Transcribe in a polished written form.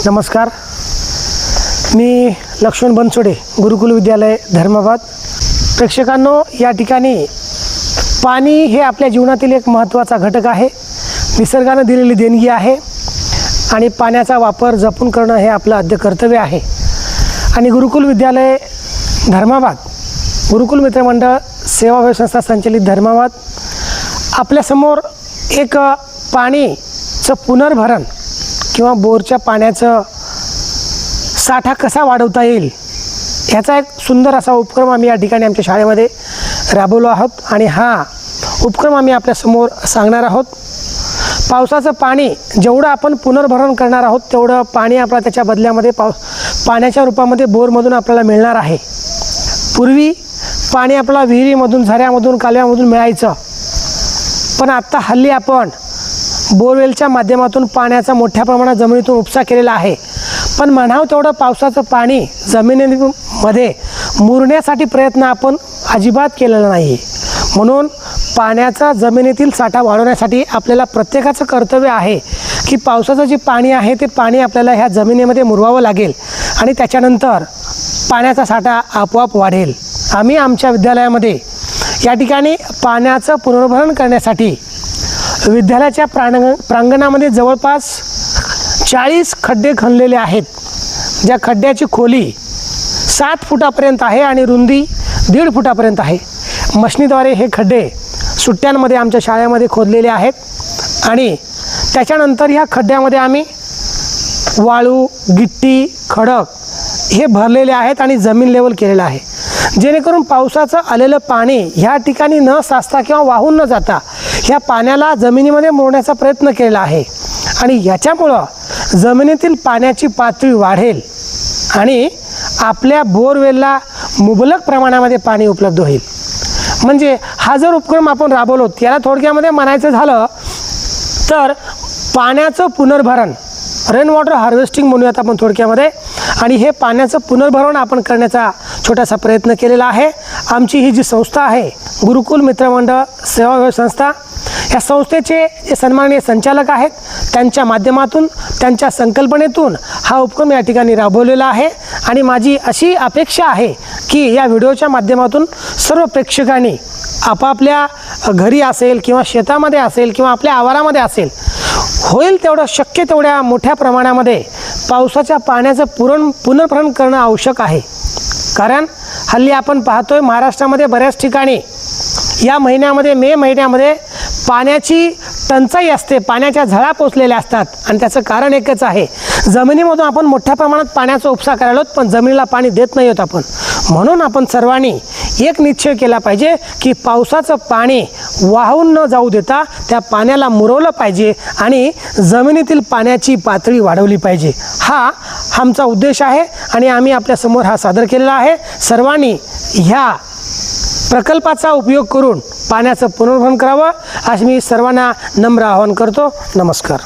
नमस्कार, मी लक्ष्मण बनसोडे, गुरुकुल विद्यालय धर्माबाद। प्रेक्षकांनो, या ठिकाणी पाणी हे आपल्या जीवनातील एक महत्त्वाचा घटक आहे, निसर्गाने दिलेली देणगी आहे आणि पाण्याचा वापर जपून करणं हे आपलं आद्य कर्तव्य आहे। आणि गुरुकुल विद्यालय धर्माबाद, गुरुकुल मित्रमंडळ सेवा संस्था संचलित धर्माबाद आपल्यासमोर एक पाणीचं पुनर्भरण किंवा बोरच्या पाण्याचं साठा कसा वाढवता येईल ह्याचा एक सुंदर असा उपक्रम आम्ही या ठिकाणी आमच्या शाळेमध्ये राबवलो आहोत आणि हा उपक्रम आम्ही आपल्यासमोर सांगणार आहोत। पावसाचं पाणी जेवढं आपण पुनर्भरण करणार आहोत तेवढं पाणी आपल्याला त्याच्या बदल्यामध्ये पाण्याच्या रूपामध्ये बोरमधून आपल्याला मिळणार आहे। पूर्वी पाणी आपल्याला विहिरीमधून, झऱ्यामधून, कालव्यामधून मिळायचं, पण आत्ता हल्ली आपण बोरवेलच्या माध्यमातून पाण्याचा मोठ्या प्रमाणात जमिनीतून उपसा केलेला आहे, पण म्हणावं तेवढं पावसाचं पाणी जमिनीमध्ये मुरण्यासाठी प्रयत्न आपण अजिबात केलेला नाही। म्हणून पाण्याचा जमिनीतील साठा वाढवण्यासाठी आपल्याला प्रत्येकाचं कर्तव्य आहे की पावसाचं जे पाणी आहे ते पाणी आपल्याला ह्या जमिनीमध्ये मुरवावं लागेल आणि त्याच्यानंतर पाण्याचा साठा आपोआप वाढेल। आम्ही आमच्या विद्यालयामध्ये या ठिकाणी पाण्याचं पुनर्भरण करण्यासाठी विद्यालयाच्या प्रांगणामध्ये जवळपास 40 खड्डे खणलेले आहेत, ज्या खड्ड्याची खोली 7 फुटापर्यंत आहे आणि रुंदी 1.5 फुटापर्यंत आहे। मशनीद्वारे हे खड्डे सुट्ट्यांमध्ये आमच्या शाळेमध्ये खोदलेले आहेत आणि त्याच्यानंतर ह्या खड्ड्यामध्ये आम्ही वाळू, गिट्टी, खडक हे भरलेले आहेत आणि जमीन लेवल केलेलं आहे, जेणेकरून पावसाचं आलेलं पाणी ह्या ठिकाणी न साचता किंवा वाहून न जाता ह्या पाण्याला जमिनीमध्ये मोडण्याचा प्रयत्न केलेला आहे आणि ह्याच्यामुळं जमिनीतील पाण्याची पातळी वाढेल आणि आपल्या बोरवेलला मुबलक प्रमाणामध्ये पाणी उपलब्ध होईल। म्हणजे हा जर उपक्रम आपण राबवलो, त्याला थोडक्यामध्ये म्हणायचं झालं तर पाण्याचं पुनर्भरण, रेन वॉटर हार्वेस्टिंग म्हणूयात आपण थोडक्यामध्ये, आणि हे पाण्याचं पुनर्भरण आपण करण्याचा छोटासा प्रयत्न केलेला आहे। आमची ही जी संस्था आहे गुरुकुल मित्रमंडळ सेवा संस्था, या संस्थेचे जे सन्माननीय संचालक आहेत त्यांच्या माध्यमातून, त्यांच्या संकल्पनेतून हा उपक्रम या ठिकाणी राबवलेला आहे आणि माझी अशी अपेक्षा आहे की या व्हिडिओच्या माध्यमातून सर्व प्रेक्षकांनी आपापल्या घरी असेल किंवा शेतामध्ये असेल किंवा आपल्या आवारामध्ये असेल, होईल तेवढं शक्य तेवढ्या मोठ्या प्रमाणामध्ये पावसाच्या पाण्याचं पुनर्भरण करणं आवश्यक आहे। कारण हल्ली आपण पाहतोय महाराष्ट्रामध्ये बऱ्याच ठिकाणी या महिन्यामध्ये, मे महिन्यामध्ये पाण्याची टंचाई असते, पाण्याच्या झळा पोचलेल्या असतात आणि त्याचं कारण एकच आहे, जमिनीमधून आपण मोठ्या प्रमाणात पाण्याचा उपसा करायला आहोत पण जमिनीला पाणी देत नाही आहोत आपण। म्हणून आपण सर्वांनी एक निश्चय केला पाहिजे की पावसाचं पाणी वाहून न जाऊ देता त्या पाण्याला मुरवलं पाहिजे आणि जमिनीतील पाण्याची पातळी वाढवली पाहिजे। हा आमचा उद्देश आहे आणि आम्ही आपल्यासमोर हा सादर केलेला आहे। सर्वांनी ह्या प्रकल्पाचा उपयोग करून पाण्याचं पुनर्भरण करावं असे मी सर्वांना नम्र आवाहन करतो। नमस्कार।